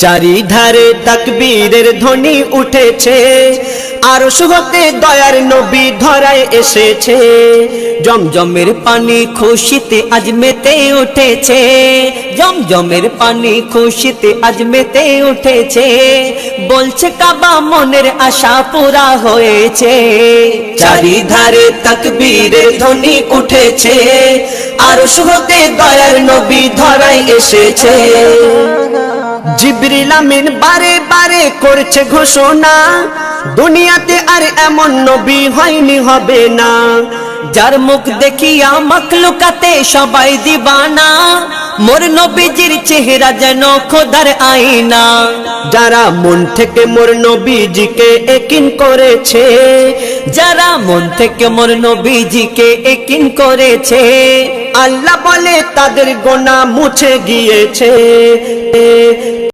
চারিধারে তাকবীরের ধ্বনি উঠেছে, আরশ হতে দয়ার নবী ধরায় এসেছে। জমজমের পানি খুশিতে আজ মেতে উঠেছে, জমজমের পানি খুশিতে আজ মেতে উঠেছে। বলছে কাবা মনের আশা পুরা হয়েছে। চারিধারে তাকবীরের ধ্বনি উঠেছে, আরশ হতে দয়ার নবী ধরায় এসেছে। জিবরিল আমিন বারে বারে করছে ঘোষণা, দুনিয়াতে আর এমন নবী হয়নি হবে না। যার মুখ দেখিয়া মাখলুকাতে সবাই দিবানা, মোর নবীজির চেহারা যেন খোদার আয়না। যারা মন থেকে মোর নবীজিকে একিন করেছে, যারা মন থেকে মোর নবীজিকে একিন করেছে, আল্লাহ বলে তাদের গোনা মুছে গিয়েছে।